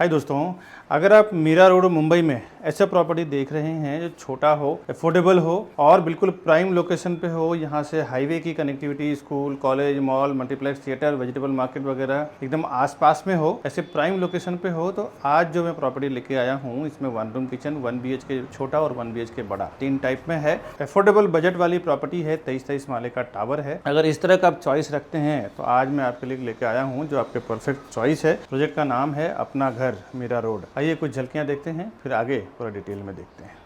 हाय दोस्तों, अगर आप मीरा रोड मुंबई में ऐसा प्रॉपर्टी देख रहे हैं जो छोटा हो, अफोर्डेबल हो और बिल्कुल प्राइम लोकेशन पे हो, यहाँ से हाईवे की connectivity, school, college, mall, multiplex, theatre, vegetable market वगैरह एकदम आसपास में हो, ऐसे प्राइम लोकेशन पे हो, तो आज जो मैं प्रॉपर्टी लेके आया हूँ इसमें 1 रूम किचन, 1 BHK छोटा और 1 BHK बड़ा, 3 टाइप में है। अफोर्डेबल बजट वाली प्रॉपर्टी है, 23 माले का टावर है। अगर इस तरह का आप चॉइस रखते हैं तो आज मैं आपके लिए लेके आया हूँ जो आपके परफेक्ट चॉइस है। प्रोजेक्ट का नाम है अपना घर मीरा रोड। आइए कुछ झलकियां देखते हैं, फिर आगे पूरा डिटेल में देखते हैं।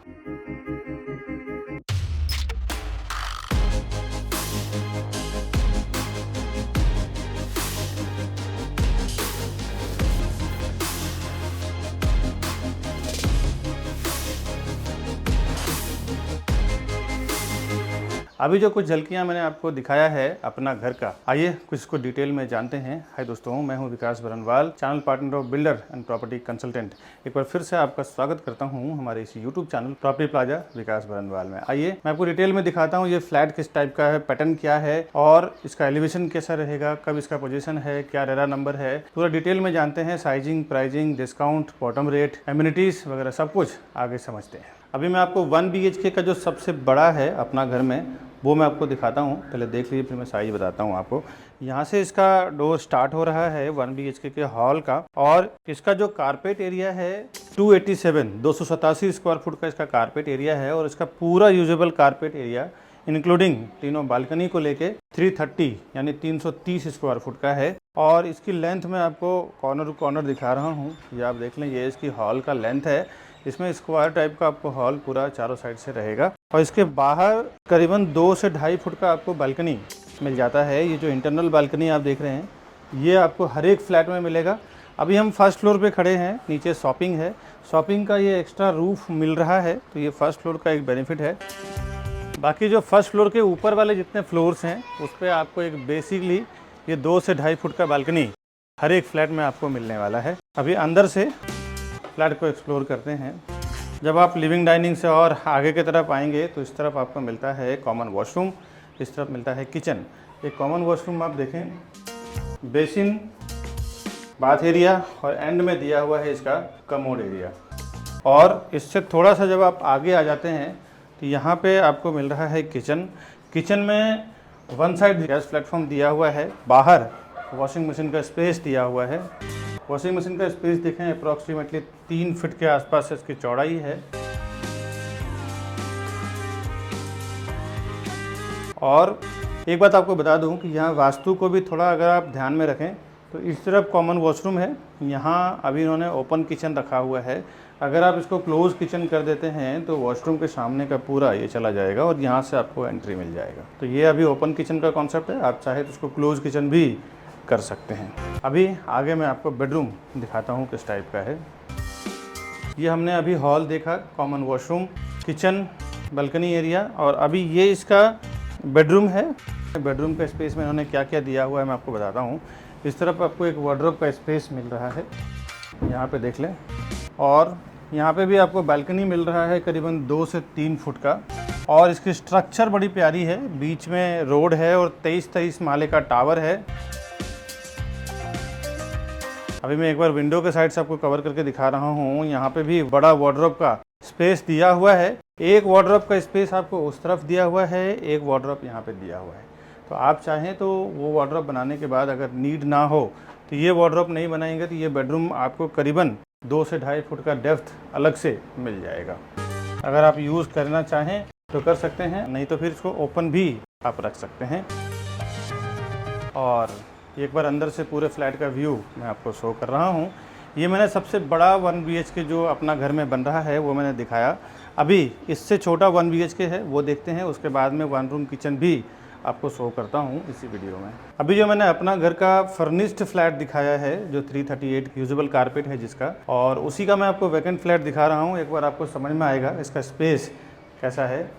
अभी जो कुछ झलकियां मैंने आपको दिखाया है अपना घर का, आइए कुछ इसको डिटेल में जानते हैं। हाय दोस्तों, मैं हूं Vikas Barnwal, channel partner of builder and property consultant. एक बार फिर से आपका स्वागत करता हूं हमारे इस यूट्यूब चैनल प्रॉपर्टी प्लाजा विकास बरनवाल में। आइए मैं आपको डिटेल में दिखाता हूँ ये फ्लैट किस टाइप का है, पैटर्न क्या है और इसका एलिवेशन कैसा रहेगा, कब इसका पोजीशन है, क्या रेरा नंबर है, पूरा डिटेल में जानते हैं। Sizing, pricing, discount, bottom rate, amenities वगैरह सब कुछ आगे समझते हैं। अभी मैं आपको 1 BHK का जो सबसे बड़ा है अपना घर में वो मैं आपको दिखाता हूँ। पहले देख लीजिए, फिर मैं साइज बताता हूँ आपको। यहाँ से इसका डोर स्टार्ट हो रहा है 1 BHK के हॉल का, और इसका जो कारपेट एरिया है 287 स्क्वायर फुट का इसका कारपेट एरिया है। और इसका पूरा यूजेबल कारपेट एरिया इंक्लूडिंग तीनों बालकनी को लेके 330 यानी 330 स्क्वायर फुट का है। और इसकी लेंथ में आपको कॉर्नर टू कॉर्नर दिखा रहा हूँ, ये आप देख लें, ये इसकी हॉल का लेंथ है। इसमें स्क्वायर टाइप का आपको हॉल पूरा चारों साइड से रहेगा। और इसके बाहर करीबन 2 से 2.5 फुट का आपको बालकनी मिल जाता है। ये जो इंटरनल बालकनी आप देख रहे हैं ये आपको हर एक फ्लैट में मिलेगा। अभी हम फर्स्ट फ्लोर पे खड़े हैं, नीचे शॉपिंग है, शॉपिंग का ये एक्स्ट्रा रूफ मिल रहा है, तो ये फर्स्ट फ्लोर का एक बेनिफिट है। बाकी जो फर्स्ट फ्लोर के ऊपर वाले जितने फ्लोर्स हैं उस पर आपको एक बेसिकली ये 2 से 2.5 फुट का बालकनी हर एक फ्लैट में आपको मिलने वाला है। अभी अंदर से फ्लैट को एक्सप्लोर करते हैं। जब आप लिविंग डाइनिंग से और आगे की तरफ आएंगे तो इस तरफ आपको मिलता है कॉमन वॉशरूम, इस तरफ मिलता है किचन। एक कॉमन वॉशरूम आप देखें, बेसिन, बाथ एरिया और एंड में दिया हुआ है इसका कमोड एरिया। और इससे थोड़ा सा जब आप आगे आ जाते हैं तो यहाँ पे आपको मिल रहा है किचन। किचन में वन साइड गैस प्लेटफॉर्म दिया हुआ है, बाहर वॉशिंग मशीन का स्पेस दिया हुआ है। वॉशिंग मशीन का स्पेस देखें, अप्रॉक्सीमेटली 3 फीट के आसपास इसकी चौड़ाई है। और एक बात आपको बता दूं कि यहाँ वास्तु को भी थोड़ा अगर आप ध्यान में रखें तो इस तरफ कॉमन वॉशरूम है, यहाँ अभी इन्होंने ओपन किचन रखा हुआ है। अगर आप इसको क्लोज किचन कर देते हैं तो वॉशरूम के सामने का पूरा ये चला जाएगा और यहाँ से आपको एंट्री मिल जाएगा। तो ये अभी ओपन किचन का कॉन्सेप्ट है, आप चाहे तो इसको क्लोज किचन भी कर सकते हैं। अभी आगे मैं आपको बेडरूम दिखाता हूँ किस टाइप का है। ये हमने अभी हॉल देखा, common washroom, kitchen, balcony area, और अभी ये इसका बेडरूम है। बेडरूम का स्पेस में इन्होंने क्या क्या दिया हुआ है मैं आपको बताता हूँ। इस तरफ आपको एक वार्डरोब का स्पेस मिल रहा है, यहाँ पे देख लें। और यहाँ पे भी आपको बालकनी मिल रहा है करीबन 2 से 3 फुट का। और इसकी स्ट्रक्चर बड़ी प्यारी है, बीच में रोड है और 23 माले का टावर है। अभी मैं एक बार विंडो के साइड से आपको कवर करके दिखा रहा हूँ। यहाँ पे भी बड़ा वार्डरोब का स्पेस दिया हुआ है। एक वार्डरोब का स्पेस आपको उस तरफ दिया हुआ है, एक वार्डरोब यहाँ पे दिया हुआ है। तो आप चाहें तो वो वार्डरोब बनाने के बाद अगर नीड ना हो तो ये वार्डरोब नहीं बनाएंगे तो ये बेडरूम आपको करीबन 2 से 2.5 फुट का डेप्थ अलग से मिल जाएगा। अगर आप यूज़ करना चाहें तो कर सकते हैं, नहीं तो फिर इसको ओपन भी आप रख सकते हैं। और एक बार अंदर से पूरे फ्लैट का व्यू मैं आपको शो कर रहा हूँ। ये मैंने सबसे बड़ा 1 BHK जो अपना घर में बन रहा है वो मैंने दिखाया। अभी इससे छोटा 1 BHK है वो देखते हैं, उसके बाद में 1 रूम किचन भी आपको शो करता हूँ इसी वीडियो में। अभी जो मैंने अपना घर का फर्निश्ड फ्लैट दिखाया है जो 338 यूजेबल कारपेट है जिसका, और उसी का मैं आपको वैकेंट फ्लैट दिखा रहा हूँ। एक बार आपको समझ में आएगा इसका स्पेस कैसा है।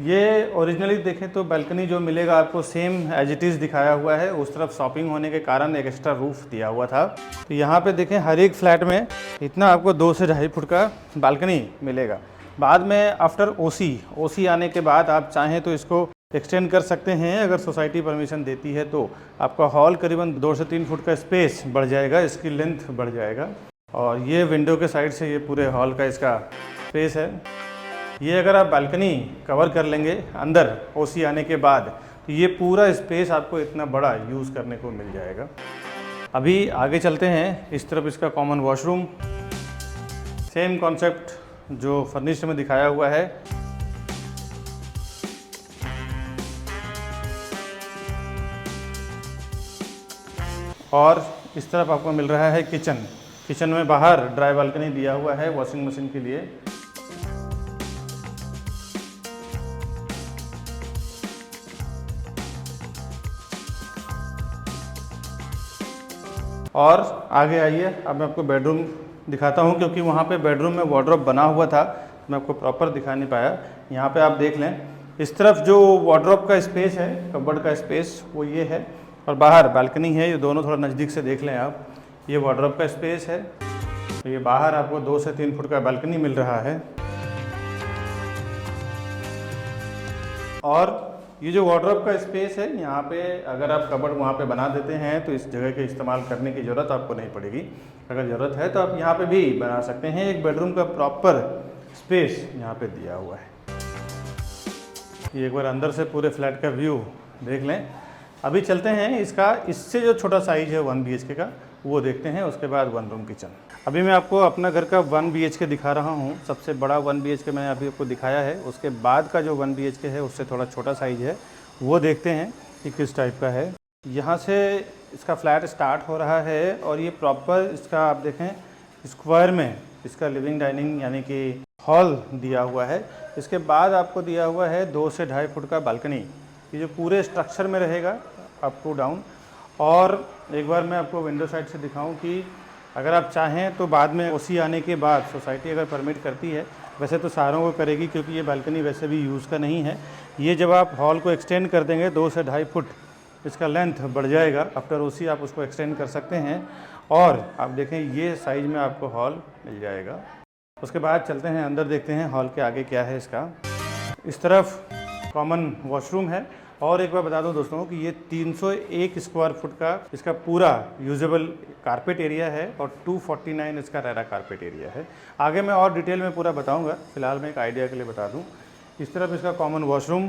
ये ओरिजिनली देखें तो बालकनी जो मिलेगा आपको सेम एज इट इज़ दिखाया हुआ है। उस तरफ शॉपिंग होने के कारण एक एक्स्ट्रा रूफ दिया हुआ था। तो यहाँ पे देखें हर एक फ्लैट में इतना आपको 2 से 2.5 फुट का बालकनी मिलेगा। बाद में आफ्टर ओसी आने के बाद आप चाहें तो इसको एक्सटेंड कर सकते हैं, अगर सोसाइटी परमिशन देती है तो। आपका हॉल करीबन 2 से 3 फुट का स्पेस बढ़ जाएगा, इसकी लेंथ बढ़ जाएगा। और ये विंडो के साइड से ये पूरे हॉल का इसका स्पेस है। ये अगर आप बालकनी कवर कर लेंगे अंदर ओसी आने के बाद, तो ये पूरा स्पेस आपको इतना बड़ा यूज़ करने को मिल जाएगा। अभी आगे चलते हैं, इस तरफ इसका कॉमन वॉशरूम, सेम कॉन्सेप्ट जो फर्निश्ड में दिखाया हुआ है। और इस तरफ आपको मिल रहा है किचन। किचन में बाहर ड्राई बालकनी दिया हुआ है वॉशिंग मशीन के लिए। और आगे आइए, अब मैं आपको बेडरूम दिखाता हूँ, क्योंकि वहाँ पे बेडरूम में वार्डरोब बना हुआ था, मैं आपको प्रॉपर दिखा नहीं पाया। यहाँ पे आप देख लें, इस तरफ जो वार्डरोब का स्पेस है, कबर्ड का स्पेस, वो ये है, और बाहर बालकनी है। ये दोनों थोड़ा नज़दीक से देख लें आप, ये वार्डरोब का स्पेस है। तो ये बाहर आपको 2 से 3 फुट का बालकनी मिल रहा है। और ये जो वार्डरोब का स्पेस है, यहाँ पे अगर आप कबर्ड वहाँ पे बना देते हैं तो इस जगह के इस्तेमाल करने की ज़रूरत आपको नहीं पड़ेगी। अगर ज़रूरत है तो आप यहाँ पे भी बना सकते हैं। एक बेडरूम का प्रॉपर स्पेस यहाँ पे दिया हुआ है। ये एक बार अंदर से पूरे फ्लैट का व्यू देख लें। अभी चलते हैं इससे जो छोटा साइज है 1 BHK का, वो देखते हैं, उसके बाद 1 रूम किचन। अभी मैं आपको अपना घर का 1 BHK दिखा रहा हूँ। सबसे बड़ा 1 BHK मैंने अभी आपको दिखाया है, उसके बाद का जो 1 BHK है उससे थोड़ा छोटा साइज है, वो देखते हैं कि किस टाइप का है। यहाँ से इसका फ्लैट स्टार्ट हो रहा है और ये प्रॉपर इसका आप देखें स्क्वायर में इसका लिविंग डाइनिंग यानी कि हॉल दिया हुआ है। इसके बाद आपको दिया हुआ है 2 से 2.5 फुट का बालकनी, ये जो पूरे स्ट्रक्चर में रहेगा अप टू डाउन। और एक बार मैं आपको विंडो साइड से दिखाऊं कि अगर आप चाहें तो बाद में ओसी आने के बाद सोसाइटी अगर परमिट करती है, वैसे तो सारों को करेगी क्योंकि ये बालकनी वैसे भी यूज़ का नहीं है। ये जब आप हॉल को एक्सटेंड कर देंगे 2 से 2.5 फुट इसका लेंथ बढ़ जाएगा। आफ्टर ओसी आप उसको एक्सटेंड कर सकते हैं और आप देखें ये साइज़ में आपको हॉल मिल जाएगा। उसके बाद चलते हैं अंदर, देखते हैं हॉल के आगे क्या है इसका। इस तरफ कॉमन वॉशरूम है। और एक बार बता दूं दोस्तों कि ये 301 स्क्वायर फुट का इसका पूरा यूजेबल कारपेट एरिया है और 249 इसका रेरा कारपेट एरिया है। आगे मैं और डिटेल में पूरा बताऊंगा, फिलहाल मैं एक आइडिया के लिए बता दूं। इस तरफ इसका कॉमन वॉशरूम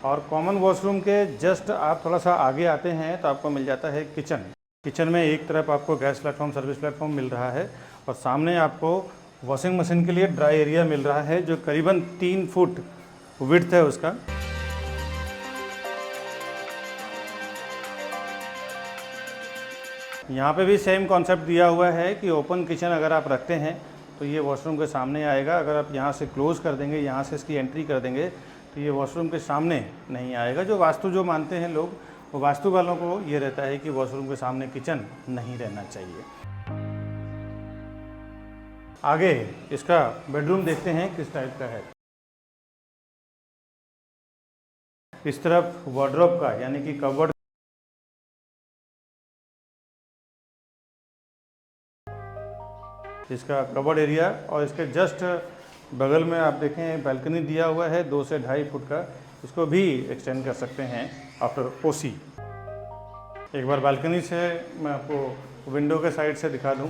और कॉमन वॉशरूम के जस्ट आप थोड़ा सा आगे आते हैं तो आपको मिल जाता है किचन। किचन में एक तरफ आपको गैस प्लेटफॉर्म, सर्विस प्लेटफॉर्म मिल रहा है और सामने आपको वॉशिंग मशीन के लिए ड्राई एरिया मिल रहा है जो करीबन 3 फुट विड्थ है उसका। यहाँ पे भी सेम कॉन्सेप्ट दिया हुआ है कि ओपन किचन अगर आप रखते हैं तो ये वॉशरूम के सामने आएगा। अगर आप यहाँ से क्लोज़ कर देंगे, यहाँ से इसकी एंट्री कर देंगे तो ये वॉशरूम के सामने नहीं आएगा। जो वास्तु जो मानते हैं लोग, वो वास्तु वालों को ये रहता है कि वॉशरूम के सामने किचन नहीं रहना चाहिए। आगे इसका बेडरूम देखते हैं किस टाइप का है। इस तरफ वार्डरोब का यानी कि कबर्ड, इसका कबर्ड एरिया, और इसके जस्ट बगल में आप देखें बालकनी दिया हुआ है 2 से 2.5 फुट का। इसको भी एक्सटेंड कर सकते हैं आफ्टर ओसी। एक बार बालकनी से मैं आपको विंडो के साइड से दिखा दूं।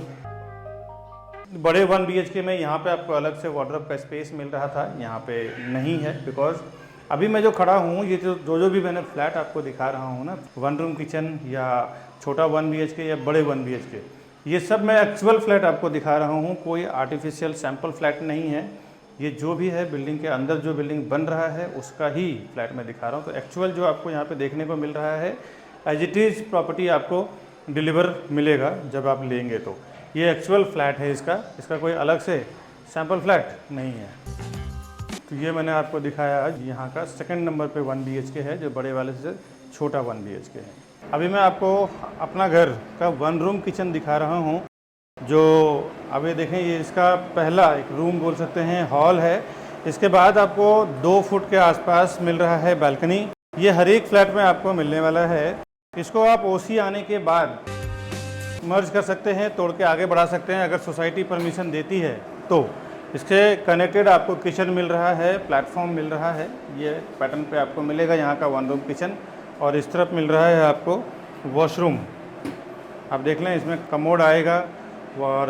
बड़े 1 BHK में यहाँ पे आपको अलग से वार्डरोब का स्पेस मिल रहा था, यहाँ पे नहीं है। बिकॉज अभी मैं जो खड़ा हूँ, ये जो भी मैंने फ्लैट आपको दिखा रहा हूँ ना, 1 रूम किचन या छोटा 1 BHK या बड़े 1 BHK, ये सब मैं एक्चुअल फ्लैट आपको दिखा रहा हूँ। कोई आर्टिफिशियल सैम्पल फ्लैट नहीं है। ये जो भी है बिल्डिंग के अंदर जो बिल्डिंग बन रहा है उसका ही फ्लैट में दिखा रहा हूँ। तो एक्चुअल जो आपको यहाँ पे देखने को मिल रहा है एज इट इज़ प्रॉपर्टी आपको डिलीवर मिलेगा जब आप लेंगे। तो ये एक्चुअल फ्लैट है इसका कोई अलग से सैम्पल फ्लैट नहीं है। तो ये मैंने आपको दिखाया यहाँ का सेकंड नंबर पे 1 BHK है, जो बड़े वाले से छोटा 1 BHK है। अभी मैं आपको अपना घर का 1 रूम किचन दिखा रहा हूँ, जो अभी देखें ये इसका पहला एक रूम बोल सकते हैं, हॉल है। इसके बाद आपको 2 फुट के आसपास मिल रहा है बालकनी। ये हर एक फ्लैट में आपको मिलने वाला है। इसको आप ओसी आने के बाद मर्ज कर सकते हैं, तोड़ के आगे बढ़ा सकते हैं अगर सोसाइटी परमिशन देती है तो। इसके कनेक्टेड आपको किचन मिल रहा है, प्लेटफॉर्म मिल रहा है, ये पैटर्न पे आपको मिलेगा यहाँ का 1 रूम किचन। और इस तरफ मिल रहा है आपको वॉशरूम आप देख लें, इसमें कमोड आएगा और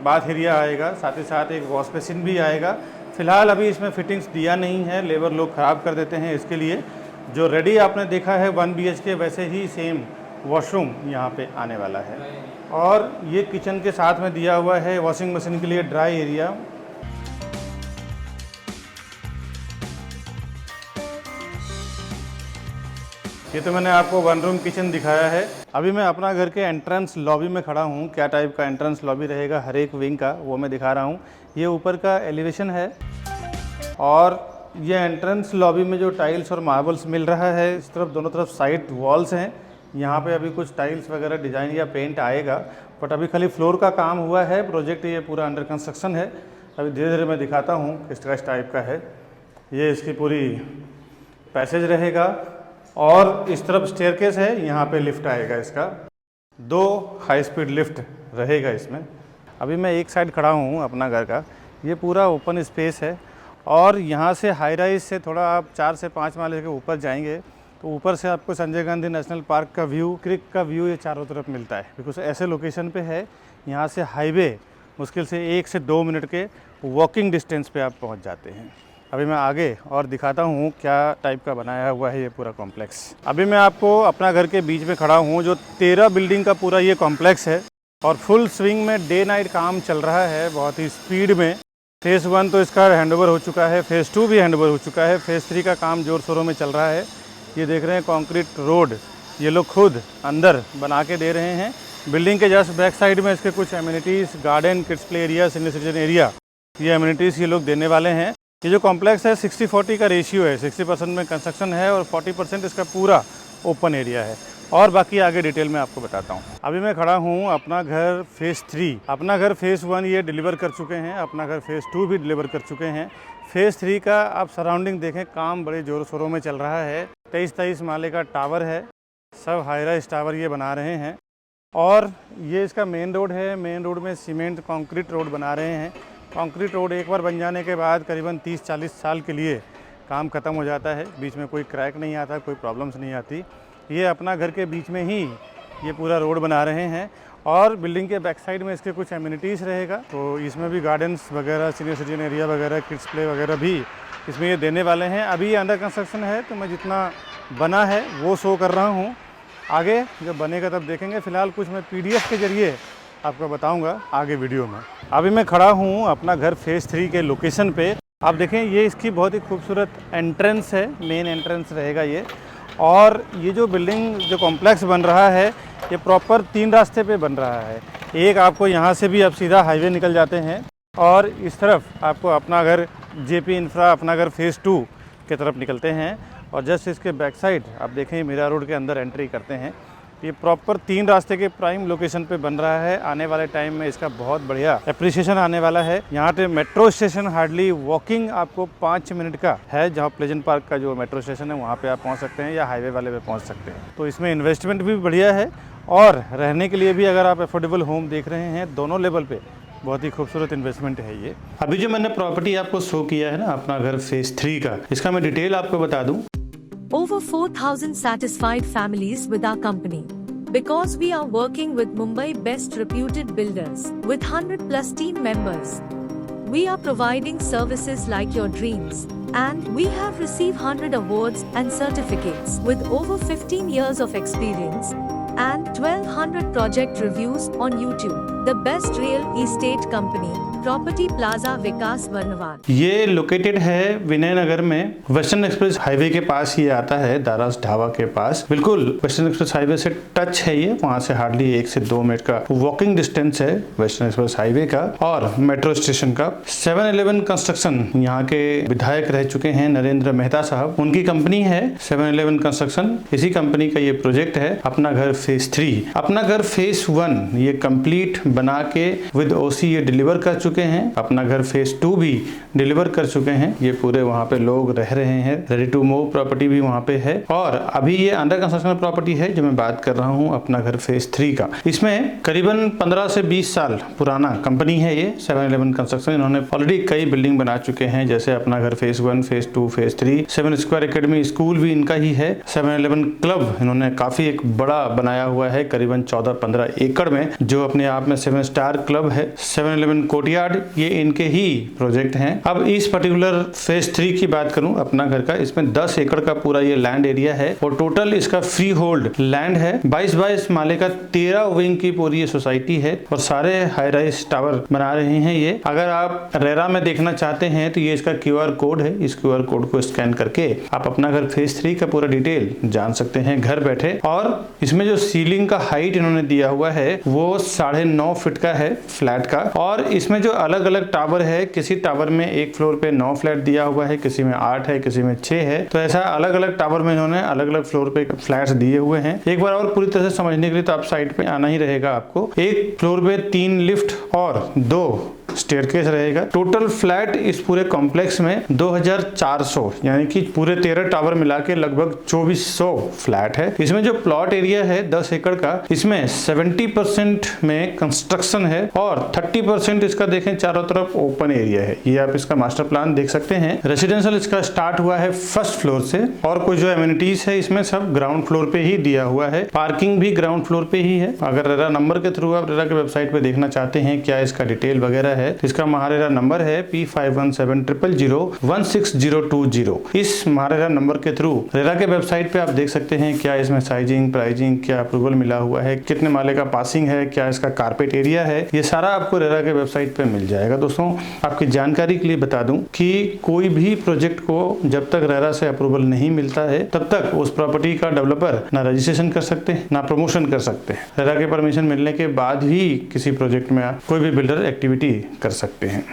बाथ एरिया आएगा, साथ ही साथ एक वॉश बेसिन भी आएगा। फ़िलहाल अभी इसमें फिटिंग्स दिया नहीं है, लेबर लोग ख़राब कर देते हैं इसके लिए। जो रेडी आपने देखा है 1 BHK वैसे ही सेम वॉशरूम यहाँ पे आने वाला है। और ये किचन के साथ में दिया हुआ है वॉशिंग मशीन के लिए ड्राई एरिया। ये तो मैंने आपको 1 रूम किचन दिखाया है। अभी मैं अपना घर के एंट्रेंस लॉबी में खड़ा हूँ। क्या टाइप का एंट्रेंस लॉबी रहेगा हर एक विंग का, वो मैं दिखा रहा हूँ। ये ऊपर का एलिवेशन है और ये एंट्रेंस लॉबी में जो टाइल्स और मार्बल्स मिल रहा है, इस तरफ दोनों तरफ साइड वॉल्स हैं। यहाँ पे अभी कुछ टाइल्स वगैरह डिज़ाइन या पेंट आएगा, बट अभी खाली फ्लोर का काम हुआ है। प्रोजेक्ट ये पूरा अंडर कंस्ट्रक्शन है। अभी धीरे धीरे मैं दिखाता हूँ किस टाइप का है। ये इसकी पूरी पैसेज रहेगा और इस तरफ स्टेयरकेस है, यहाँ पे लिफ्ट आएगा। इसका 2 हाई स्पीड लिफ्ट रहेगा इसमें। अभी मैं एक साइड खड़ा हूँ अपना घर का। ये पूरा ओपन स्पेस है और यहाँ से हाई राइज से थोड़ा आप 4 से 5 माले के ऊपर जाएंगे तो ऊपर से आपको संजय गांधी नेशनल पार्क का व्यू, क्रिक का व्यू ये चारों तरफ मिलता है। बिकॉज ऐसे लोकेशन पे है, यहाँ से हाईवे मुश्किल से 1 से 2 मिनट के वॉकिंग डिस्टेंस पे आप पहुँच जाते हैं। अभी मैं आगे और दिखाता हूँ क्या टाइप का बनाया हुआ है ये पूरा कॉम्प्लेक्स। अभी मैं आपको अपना घर के बीच में खड़ा हूँ। जो 13 बिल्डिंग का पूरा ये कॉम्प्लेक्स है और फुल स्विंग में डे नाइट काम चल रहा है बहुत ही स्पीड में। फेज़ 1 तो इसका हैंडओवर हो चुका है, फेज़ 2 भी हैंडओवर हो चुका है, फेज़ 3 का काम जोर शोरों में चल रहा है। ये देख रहे हैं कंक्रीट रोड ये लोग खुद अंदर बना के दे रहे हैं। बिल्डिंग के जस्ट बैक साइड में इसके कुछ amenities, garden, kids play area, senior citizen area, ये एमिनिटीज़ ये लोग देने वाले हैं। ये जो कॉम्प्लेक्स है 60-40 का रेशियो है। 60% में कंस्ट्रक्शन है और 40% इसका पूरा ओपन एरिया है। और बाकी आगे डिटेल में आपको बताता हूँ। अभी मैं खड़ा हूँ अपना घर फेज़ 3। अपना घर फेज़ 1 ये डिलीवर कर चुके हैं, अपना घर फेज़ 2 भी डिलीवर कर चुके हैं। फेज़ 3 का आप सराउंडिंग देखें, काम बड़े ज़ोरों शोरों में चल रहा है। 23 माले का टावर है, सब हाई राइज टावर ये बना रहे हैं। और ये इसका मेन रोड है। मेन रोड में सीमेंट कंक्रीट रोड बना रहे हैं। कंक्रीट रोड एक बार बन जाने के बाद करीबन 30-40 साल के लिए काम ख़त्म हो जाता है। बीच में कोई क्रैक नहीं आता, कोई प्रॉब्लम्स नहीं आती। ये अपना घर के बीच में ही ये पूरा रोड बना रहे हैं और बिल्डिंग के बैक साइड में इसके कुछ एमिनिटीज़ रहेगा। तो इसमें भी गार्डन्स वगैरह, सीनियर सिटीजन एरिया वगैरह, किड्स प्ले वगैरह भी इसमें ये देने वाले हैं। अभी ये अंडर कंस्ट्रक्शन है तो मैं जितना बना है वो शो कर रहा हूँ। आगे जब बनेगा तब देखेंगे। फ़िलहाल कुछ मैं PDF के ज़रिए आपको बताऊंगा आगे वीडियो में। अभी मैं खड़ा हूँ अपना घर फेज़ 3 के लोकेशन पे। आप देखें ये इसकी बहुत ही खूबसूरत एंट्रेंस है, मेन एंट्रेंस रहेगा ये। और ये जो बिल्डिंग जो कॉम्प्लेक्स बन रहा है ये प्रॉपर 3 रास्ते पे बन रहा है। एक आपको यहाँ से भी आप सीधा हाईवे निकल जाते हैं और इस तरफ आपको अपना घर JP इंफ्रा, अपना घर फेज़ 2 की तरफ निकलते हैं। और जस्ट इसके बैक साइड आप देखें मीरा रोड के अंदर एंट्री करते हैं। ये प्रॉपर 3 रास्ते के प्राइम लोकेशन पे बन रहा है। आने वाले टाइम में इसका बहुत बढ़िया एप्रिसिएशन आने वाला है। यहाँ पे मेट्रो स्टेशन हार्डली वॉकिंग आपको 5 मिनट का है, जहाँ प्लेजेंट पार्क का जो मेट्रो स्टेशन है वहाँ पे आप पहुँच सकते हैं या हाईवे वाले पे पहुँच सकते हैं। तो इसमें इन्वेस्टमेंट भी बढ़िया है और रहने के लिए भी अगर आप अफोर्डेबल होम देख रहे हैं दोनों लेवल पे बहुत ही खूबसूरत इन्वेस्टमेंट है ये। अभी जो मैंने प्रॉपर्टी आपको शो किया है ना अपना घर फेज़ 3 का, इसका मैं डिटेल आपको बता दूँ। Over 4,000 satisfied families with our company. Because we are working with Mumbai best reputed builders with 100+ team members. We are providing services like your dreams. And we have received 100 awards and certificates with over 15 years of experience and 1200 project reviews on YouTube. The best real estate company. Property plaza Vikas Barnwal. ये located है विनय नगर में, western express highway के पास ये आता है, दारास ढाबा के पास। बिल्कुल western express highway से टच है ये, वहाँ से हार्डली 1 से 2 मिनट का वॉकिंग डिस्टेंस है वेस्टर्न एक्सप्रेस हाईवे का और मेट्रो स्टेशन का। 7-Eleven कंस्ट्रक्शन यहाँ के विधायक रह चुके हैं नरेंद्र मेहता साहब, उनकी कंपनी है 7-Eleven कंस्ट्रक्शन। इसी कंपनी का ये प्रोजेक्ट है अपना घर फेज़ 3। अपना घर फेज़ 1 ये कंप्लीट बना के विद OC ये डिलीवर कर चुके चुके हैं, अपना घर फेज 2 भी डिलीवर कर चुके हैं। ये पूरे वहाँ पे लोग रह रहे हैं, रेडी टू मूव प्रॉपर्टी भी वहाँ पे है। और अभी ये अंडर कंस्ट्रक्शन प्रॉपर्टी है जो मैं बात कर रहा हूँ अपना घर फेज 3 का। इसमें करीबन 15 से 20 साल पुराना कंपनी है ये 711 कंस्ट्रक्शन। इन्होंने ऑलरेडी कई बिल्डिंग बना चुके हैं, जैसे अपना घर phase 1, phase 2, phase 3। 7 square academy school भी इनका ही है। 711 क्लब इन्होंने काफी एक बड़ा बनाया हुआ है, करीबन 14-15 एकड़ में, जो अपने आप में 7 स्टार क्लब है। 711 कोर्टयार्ड ये इनके ही प्रोजेक्ट हैं। अब इस पर्टिकुलर फेज 3 की बात करूं अपना घर का, इसमें 10 एकड़ का पूरा ये लैंड एरिया है और टोटल इसका फ्री होल्ड लैंड है। 22 माले का 13 विंग की पूरी ये सोसाइटी है और सारे हाई राइज टावर बना रहे हैं ये। अगर आप रेरा में देखना चाहते हैं तो ये इसका QR कोड है, इस QR कोड को स्कैन करके आप अपना घर फेज 3 का पूरा डिटेल जान सकते हैं घर बैठे। और इसमें जो सीलिंग का हाइट इन्होंने दिया हुआ है वो 9.5 फीट का है फ्लैट का। और इसमें जो अलग अलग टावर है, किसी टावर में एक फ्लोर पे 9 फ्लैट दिया हुआ है, किसी में 8 है, किसी में 6 है। तो ऐसा अलग अलग टावर में इन्होंने अलग अलग फ्लोर पे फ्लैट्स दिए हुए हैं। एक बार और पूरी तरह से समझने के लिए तो आप साइट पे आना ही रहेगा आपको। एक फ्लोर पे 3 लिफ्ट और 2 स्टेयरकेस रहेगा। टोटल फ्लैट इस पूरे कॉम्प्लेक्स में 2400 यानी कि पूरे 13 टावर मिला के लगभग 2400 फ्लैट है। इसमें जो प्लॉट एरिया है 10 एकड़ का, इसमें 70% में कंस्ट्रक्शन है और 30% इसका देखें चारों तरफ ओपन एरिया है। ये आप इसका मास्टर प्लान देख सकते हैं। रेसिडेंशियल इसका स्टार्ट हुआ है फर्स्ट फ्लोर से और कुछ जो एमिनिटीज है इसमें सब ग्राउंड फ्लोर पे ही दिया हुआ है। पार्किंग भी ग्राउंड फ्लोर पे ही है। अगर रेरा नंबर के थ्रू आप रेरा के वेबसाइट पे देखना चाहते हैं क्या इसका डिटेल वगैरह है, इसका महारेरा नंबर है P5170001620। इस महारेरा नंबर के थ्रू रेरा के वेबसाइट पे आप देख सकते हैं क्या इसमें साइजिंग, प्राइजिंग, क्या अप्रूवल मिला हुआ है, कितने माले का पासिंग है, क्या इसका कारपेट एरिया है। ये सारा आपको रेरा के वेबसाइट पे मिल जाएगा। दोस्तों आपकी जानकारी के लिए बता दूं कि कोई भी प्रोजेक्ट को जब तक रेरा से अप्रूवल नहीं मिलता है तब तक उस प्रॉपर्टी का डेवलपर ना रजिस्ट्रेशन कर सकते हैं ना प्रमोशन कर सकते हैं। रेरा के परमिशन मिलने के बाद ही किसी प्रोजेक्ट में कोई भी बिल्डर एक्टिविटी कर सकते हैं।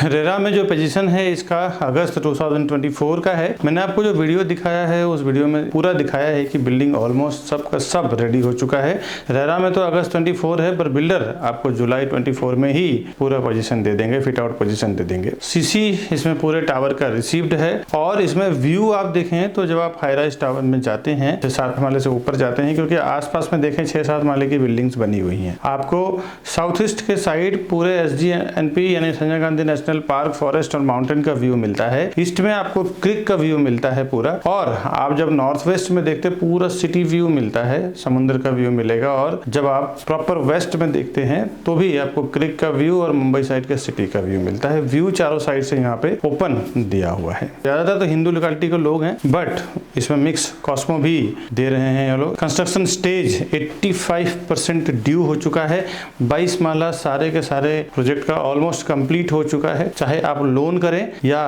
रेरा में जो पोजीशन है इसका अगस्त 2024 का है। मैंने आपको जो वीडियो दिखाया है उस वीडियो में पूरा दिखाया है कि बिल्डिंग ऑलमोस्ट सब का सब रेडी हो चुका है। रेरा में तो अगस्त 24 है पर बिल्डर आपको जुलाई 24 में ही पूरा पोजीशन दे देंगे, फिट आउट पोजीशन दे देंगे। सीसी इसमें पूरे टावर का रिसीव्ड है और इसमें व्यू आप देखें तो जब आप हाई राइज टावर में जाते हैं 7 माले से ऊपर जाते हैं, क्योंकि आसपास में देखें 6-7 माले की बिल्डिंग्स बनी हुई हैं। आपको साउथ ईस्ट के साइड पूरे SGNP यानी Sanjay Gandhi national park, forest और माउंटेन का व्यू मिलता है। ईस्ट में आपको क्रिक का व्यू मिलता है पूरा। और आप जब नॉर्थ वेस्ट में देखते पूरा सिटी व्यू मिलता है, समुद्र का व्यू मिलेगा। और जब आप प्रॉपर वेस्ट में देखते हैं तो भी आपको क्रिक का व्यू और मुंबई साइड के सिटी का व्यू मिलता है। व्यू चारों साइड से यहाँ पे ओपन दिया हुआ है। ज्यादातर तो हिंदू लोकेलिटी के लोग हैं बट इसमें मिक्स कॉस्मो भी दे रहे हैं ये लोग। कंस्ट्रक्शन स्टेज 85% ड्यू हो चुका है। 22 माला सारे के सारे प्रोजेक्ट का ऑलमोस्ट कंप्लीट हो चुका है। चाहे आप लोन करें या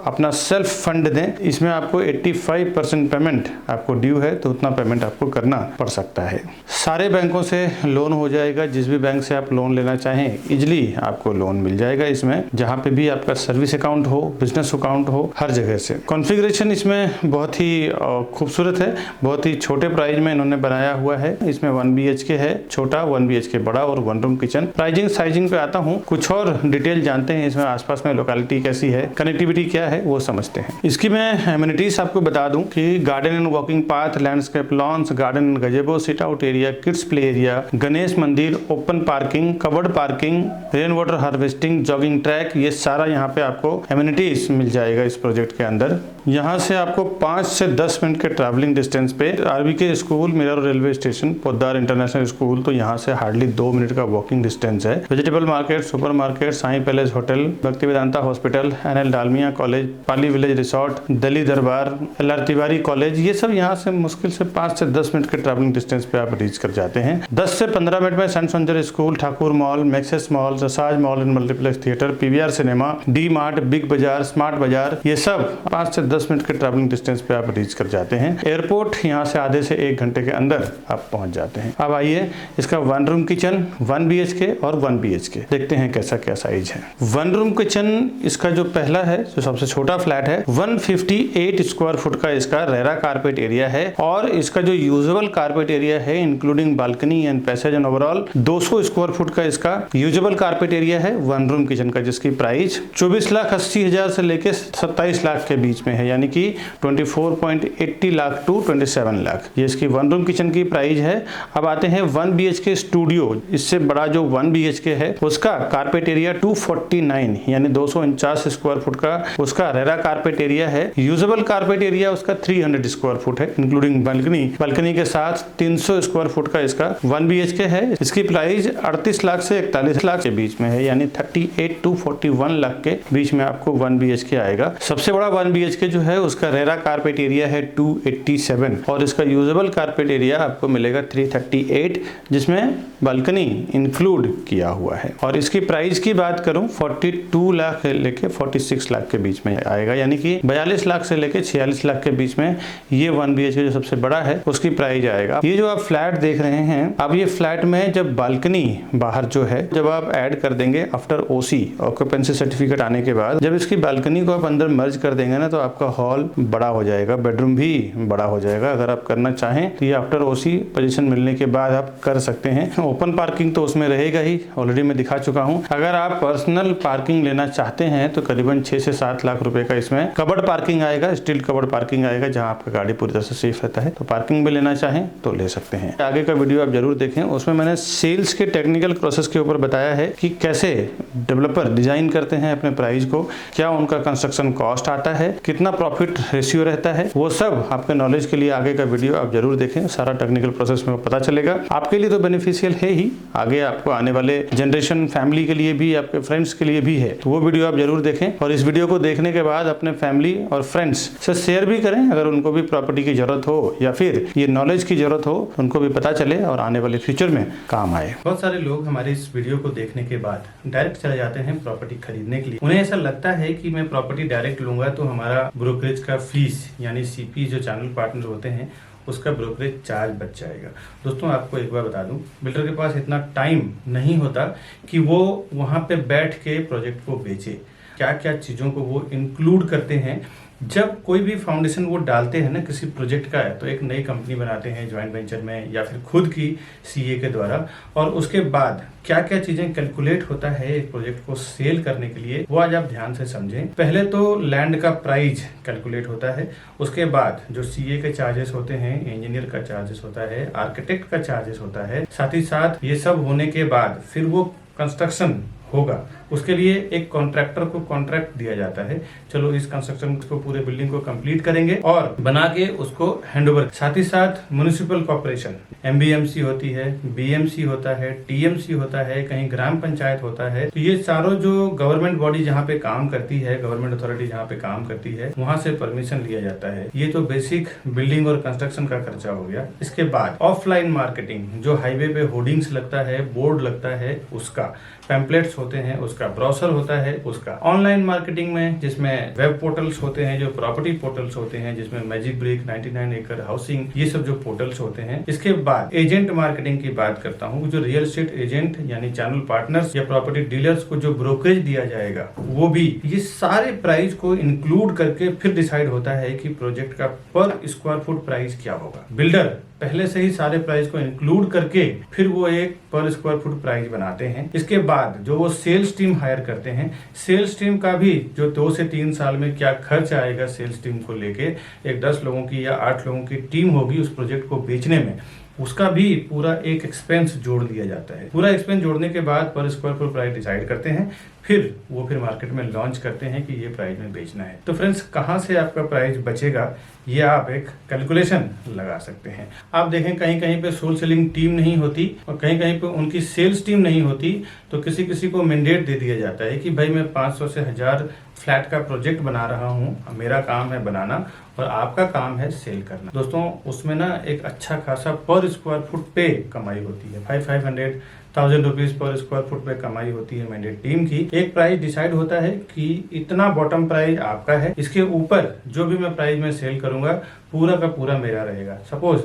अपना सेल्फ फंड दें, इसमें आपको 85% पेमेंट आपको ड्यू है तो उतना पेमेंट आपको करना पड़ सकता है। सारे बैंकों से लोन हो जाएगा। जिस भी बैंक से आप लोन लेना चाहें इजिली आपको लोन मिल जाएगा इसमें, जहां पे भी आपका सर्विस अकाउंट हो, बिजनेस अकाउंट हो, हर जगह से। कॉन्फ़िगरेशन इसमें बहुत ही खूबसूरत है। बहुत ही छोटे प्राइस में इन्होंने बनाया हुआ है। इसमें 1 BHK है छोटा, 1 BHK बड़ा और 1 रूम किचन। प्राइजिंग साइजिंग पे आता हूँ, कुछ और डिटेल जानते हैं इसमें आसपास में लोकेलिटी कैसी है, कनेक्टिविटी क्या है वो समझते हैं। इसकी मैं एमिनिटीज आपको बता दूं कि garden and walking path, landscape lawns, garden and gazebo, sit out area, kids play area, Ganesh मंदिर, open parking, covered parking, rain water harvesting, jogging track, ये सारा यहाँ पे आपको एमिनिटीज मिल जाएगा इस प्रोजेक्ट के अंदर। यहाँ से आपको 5 से 10 मिनट के ट्रैवलिंग डिस्टेंस पे RBK स्कूल, मिरर railway station, Poddar international school, तो यहाँ से हार्डली 2 मिनट का वॉकिंग डिस्टेंस है। Vegetable market, super market, Sai palace hotel, Bhakti Vedanta hospital, NL Dalmia college, Pali village resort, Delhi Darbar, LR Tiwari college, ये सब यहाँ से मुश्किल से 5 से 10 मिनट के ट्रैवलिंग डिस्टेंस पे आप रीच कर जाते हैं। 10 से 15 मिनट में सेंट सोंजर school, Thakur mall, Maxus mall, Rassaz mall and multiplex theatre, PVR cinema, D mart, big bazaar, smart bazaar, ये सब 5 से 10 मिनट के ट्रैवलिंग डिस्टेंस पे आप रीच कर जाते हैं। एयरपोर्ट यहाँ से आधे से 1 घंटे के अंदर आप पहुंच जाते हैं। अब आइए इसका 1 रूम किचन, 1 BHK और 1 BHK देखते हैं कैसा क्या साइज है। 1 रूम किचन इसका जो पहला है, जो सबसे छोटा फ्लैट है, 158 स्क्वायर फुट का इसका रेरा कारपेट एरिया है और इसका जो यूजेबल कारपेट एरिया है including balcony and passage and overall 200 square foot का इसका यूजेबल कारपेट एरिया है 1 रूम किचन का, जिसकी प्राइस 24,80,000 से लेके 27 लाख के बीच में है, यानी कि 24.80 लाख टू 27 लाख ये इसकी 1 रूम किचन की प्राइस है। अब आते हैं 1 BHK स्टूडियो, इससे बड़ा जो 1 BHK है उसका कारपेट एरिया 249 यानी 249 स्क्वायर फुट का उसका रेरा कारपेट एरिया है। यूजेबल कारपेट एरिया उसका 300 स्क्वायर फुट है इंक्लूडिंग बालकनी के साथ 300 स्क्वायर फुट का इसका 1 BHK है। इसकी प्राइस 38 लाख से 41 लाख के बीच में है, यानी 38 टू 41 लाख के बीच में आपको 1 BHK आएगा। सबसे बड़ा 1 BHK जो है उसका रेरा कारपेट एरिया है 287 और इसका यूजेबल कारपेट एरिया आपको मिलेगा 338, जिसमें बालकनी इंक्लूड किया हुआ है। और इसकी प्राइस की बात करूं 42 लाख से लेके 46 लाख के बीच में आएगा, यानी कि 42 लाख से लेके 46 लाख के बीच में ये 1 BHK जो सबसे बड़ा है उसकी प्राइस आएगा। ये जो आप फ्लैट देख रहे हैं, अब ये फ्लैट में जब बालकनी बाहर जो है जब आप ऐड कर देंगे आफ्टर OC ऑक्यूपेंसी सर्टिफिकेट आने के बाद, जब इसकी बालकनी को आप अंदर मर्ज कर देंगे ना, तो आपका हॉल बड़ा हो जाएगा, बेडरूम भी बड़ा हो जाएगा। अगर आप करना चाहें तो ये आफ्टर OC पोजीशन मिलने के बाद आप कर सकते हैं। ओपन पार्किंग तो उसमें रहेगा ही, ऑलरेडी मैं दिखा चुका हूं। अगर आप पर्सनल पार्किंग लेना चाहते हैं तो करीबन 6 से 7 लाख रुपए का इसमें कवर्ड पार्किंग आएगा, स्टील कवर्ड पार्किंग आएगा, जहां आपका गाड़ी पूरी तरह से सेफ रहता है। तो पार्किंग भी लेना चाहें तो ले सकते हैं। आगे का वीडियो आप जरूर देखें, उसमें मैंने सेल्स के टेक्निकल प्रोसेस के ऊपर बताया है कि कैसे डेवलपर डिजाइन करते हैं अपने प्राइस को, क्या उनका कंस्ट्रक्शन कॉस्ट आता है, कितना प्रॉफिट रेशियो रहता है, वो सब आपके नॉलेज के लिए आगे का वीडियो आप जरूर देखें। सारा टेक्निकल प्रोसेस में पता चलेगा। आपके लिए तो बेनिफिशियल है ही, आगे आपको आने वाले जनरेशन फैमिली के लिए भी, आपके फ्रेंड्स के लिए भी है, तो वो वीडियो आप जरूर देखें। और इस वीडियो को देखने के बाद अपने फैमिली और फ्रेंड्स से शेयर भी करें, अगर उनको भी प्रॉपर्टी की जरूरत हो या फिर ये नॉलेज की जरूरत हो, उनको भी पता चले और आने वाले फ्यूचर में काम आए। बहुत सारे लोग हमारे इस वीडियो को देखने के बाद डायरेक्ट चले जाते हैं प्रॉपर्टी खरीदने के लिए। उन्हें ऐसा लगता है कि मैं प्रॉपर्टी डायरेक्ट लूंगा तो हमारा ब्रोकरेज का फीस यानी CP जो चैनल पार्टनर होते हैं उसका ब्रोकरेज चार्ज बच जाएगा। दोस्तों आपको एक बार बता दूं, बिल्डर के पास इतना टाइम नहीं होता कि वो वहां पे बैठ के प्रोजेक्ट को बेचे। क्या क्या चीजों को वो इंक्लूड करते हैं। जब कोई भी फाउंडेशन वो डालते हैं ना किसी प्रोजेक्ट का है, तो एक नई कंपनी बनाते हैं ज्वाइंट वेंचर में या फिर खुद की CA के द्वारा, और उसके बाद क्या क्या चीजें कैलकुलेट होता है एक प्रोजेक्ट को सेल करने के लिए, वो आज आप ध्यान से समझें। पहले तो लैंड का प्राइस कैलकुलेट होता है, उसके बाद जो CA के चार्जेस होते हैं, इंजीनियर का चार्जेस होता है, आर्किटेक्ट का चार्जेस होता है, साथ ही साथ ये सब होने के बाद फिर वो कंस्ट्रक्शन होगा। उसके लिए एक कॉन्ट्रैक्टर को कॉन्ट्रैक्ट दिया जाता है, चलो इस कंस्ट्रक्शन को पूरे बिल्डिंग को कंप्लीट करेंगे और बना के उसको हैंडओवर। साथ ही साथ म्युनिसिपल कॉर्पोरेशन MBMC होती है, BMC होता है, TMC होता है, कहीं ग्राम पंचायत होता है। तो ये सारों जो गवर्नमेंट बॉडी जहाँ पे काम करती है, गवर्नमेंट अथॉरिटी जहाँ पे काम करती है, वहां से परमिशन लिया जाता है। ये तो बेसिक बिल्डिंग और कंस्ट्रक्शन का खर्चा हो गया। इसके बाद ऑफलाइन मार्केटिंग, जो हाईवे पे होर्डिंग्स लगता है, बोर्ड लगता है, उसका पैम्पलेट्स होते हैं, उसका ब्राउसर होता है, उसका ऑनलाइन मार्केटिंग में जिसमें वेब पोर्टल्स होते हैं, जो प्रॉपर्टी पोर्टल्स होते हैं, जिसमें मैजिक ब्रिक, 99 एकड़ हाउसिंग, ये सब जो पोर्टल्स होते हैं। इसके बाद एजेंट मार्केटिंग की बात करता हूँ, जो रियल एस्टेट एजेंट यानी चैनल पार्टनर्स या प्रॉपर्टी डीलर्स को जो ब्रोकरेज दिया जाएगा, वो भी ये सारे प्राइस को इंक्लूड करके फिर डिसाइड होता है कि प्रोजेक्ट का पर स्क्वायर फुट प्राइस क्या होगा। बिल्डर पहले से ही सारे प्राइस को इंक्लूड करके फिर वो एक पर स्क्वायर फुट प्राइस बनाते हैं। इसके बाद जो वो सेल्स टीम हायर करते हैं, सेल्स टीम का भी जो 2 से 3 साल में क्या खर्च आएगा सेल्स टीम को लेके, एक 10 लोगों की या 8 लोगों की टीम होगी उस प्रोजेक्ट को बेचने में, उसका भी पूरा एक एक्सपेंस जोड़ दिया जाता है। पूरा एक्सपेंस जोड़ने के बाद पर स्क्वायर फुट प्राइस डिसाइड करते हैं, फिर वो मार्केट में लॉन्च करते हैं कि ये प्राइस में बेचना है। तो फ्रेंड्स, कहाँ से आपका प्राइस बचेगा ये आप एक कैलकुलेशन लगा सकते हैं। आप देखें कहीं कहीं पे सोल सेलिंग टीम नहीं होती और कहीं कहीं पे उनकी सेल्स टीम नहीं होती, तो किसी किसी को मैंडेट दे दिया जाता है कि भाई मैं 500 से 1000 फ्लैट का प्रोजेक्ट बना रहा हूँ, मेरा काम है बनाना और आपका काम है सेल करना। दोस्तों उसमें ना एक अच्छा खासा पर स्क्वायर फुट पे कमाई होती है, 500,000 रुपीज पर स्क्वायर फुट पे कमाई होती है मैंडेट टीम की। एक प्राइस डिसाइड होता है कि इतना बॉटम प्राइस आपका है, इसके ऊपर जो भी मैं प्राइस में सेल करूंगा पूरा का पूरा मेरा रहेगा। सपोज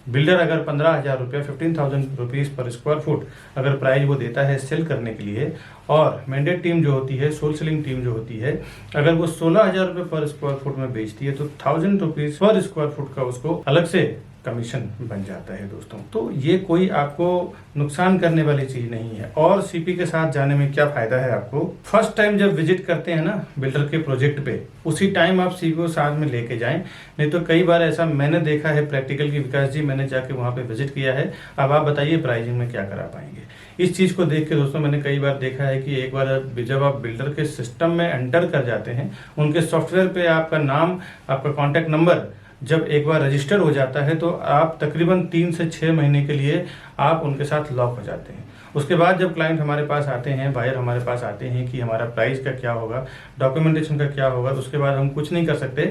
बिल्डर अगर 15,000 रुपये 15,000 रुपीज़ पर स्क्वायर फुट अगर प्राइस वो देता है सेल करने के लिए, और मैंडेट टीम जो होती है, सोल सेलिंग टीम जो होती है, अगर वो 16,000 रुपये पर स्क्वायर फुट में बेचती है तो 1,000 रुपीज़ पर स्क्वायर फुट का उसको अलग से कमीशन बन जाता है दोस्तों। तो ये कोई आपको नुकसान करने वाली चीज नहीं है। और सीपी के साथ जाने में क्या फायदा है आपको, फर्स्ट टाइम जब विजिट करते हैं ना बिल्डर के प्रोजेक्ट पे, उसी टाइम आप सीपी को साथ में लेके जाएं। नहीं तो कई बार ऐसा मैंने देखा है प्रैक्टिकल की, विकास जी मैंने जाके वहाँ पे विजिट किया है, अब आप बताइए प्राइसिंग में क्या करा पाएंगे। इस चीज को देख के दोस्तों मैंने कई बार देखा है कि एक बार जब आप बिल्डर के सिस्टम में एंटर कर जाते हैं, उनके सॉफ्टवेयर पे आपका नाम, आपका कॉन्टैक्ट नंबर जब एक बार रजिस्टर हो जाता है तो आप तकरीबन 3 से 6 महीने के लिए आप उनके साथ लॉक हो जाते हैं। उसके बाद जब क्लाइंट हमारे पास आते हैं, बायर हमारे पास आते हैं कि हमारा प्राइस का क्या होगा, डॉक्यूमेंटेशन का क्या होगा, तो उसके बाद हम कुछ नहीं कर सकते,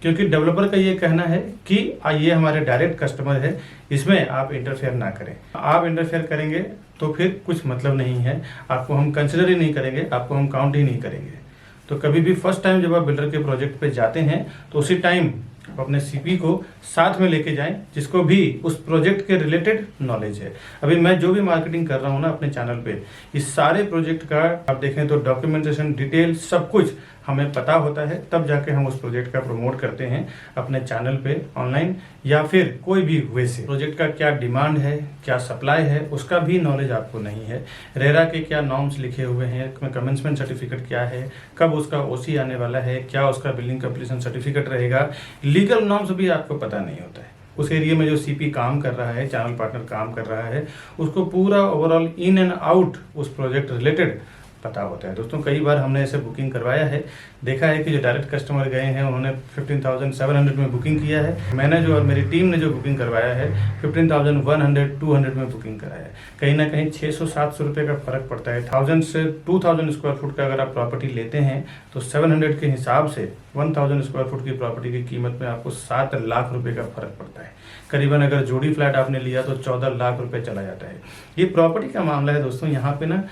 क्योंकि डेवलपर का ये कहना है कि ये हमारे डायरेक्ट कस्टमर है, इसमें आप इंटरफेयर ना करें। आप इंटरफेयर करेंगे तो फिर कुछ मतलब नहीं है, आपको हम कंसिडर ही नहीं करेंगे, आपको हम काउंट ही नहीं करेंगे। तो कभी भी फर्स्ट टाइम जब आप बिल्डर के प्रोजेक्ट पे जाते हैं तो उसी टाइम आप अपने सीपी को साथ में लेके जाएं, जिसको भी उस प्रोजेक्ट के रिलेटेड नॉलेज है। अभी मैं जो भी मार्केटिंग कर रहा हूँ ना अपने चैनल पे, इस सारे प्रोजेक्ट का आप देखें तो डॉक्यूमेंटेशन, डिटेल सब कुछ हमें पता होता है, तब जाके हम उस प्रोजेक्ट का प्रमोट करते हैं अपने चैनल पे, ऑनलाइन या फिर कोई भी वे से। प्रोजेक्ट का क्या डिमांड है, क्या सप्लाई है, उसका भी नॉलेज आपको नहीं है। रेरा के क्या नॉर्म्स लिखे हुए हैं, कमेंसमेंट सर्टिफिकेट क्या है, कब उसका ओसी आने वाला है, क्या उसका बिल्डिंग कंप्लीशन सर्टिफिकेट रहेगा, लीगल नॉर्म्स भी आपको पता नहीं होता है। उस एरिया में जो सीपी काम कर रहा है, चैनल पार्टनर काम कर रहा है, उसको पूरा ओवरऑल इन एंड आउट उस प्रोजेक्ट रिलेटेड पता होता है। दोस्तों कई बार हमने ऐसे बुकिंग करवाया है, देखा है कि जो डायरेक्ट कस्टमर गए हैं उन्होंने 15,700 में बुकिंग किया है, मैंने जो और मेरी टीम ने जो बुकिंग करवाया है 15,100 200 में बुकिंग कराया है। कहीं ना कहीं 600-700 रुपये का फर्क पड़ता है। 1000 से 2000 स्क्वायर फुट का अगर आप प्रॉपर्टी लेते हैं तो 700 के हिसाब से 1000 स्क्वायर फुट की प्रॉपर्टी की कीमत में आपको 7 लाख रुपए का फर्क पड़ता है। करीबन अगर जोड़ी फ्लैट आपने लिया तो 14 लाख रुपए चला जाता है। ये प्रॉपर्टी का मामला है दोस्तों। यहाँ पे ना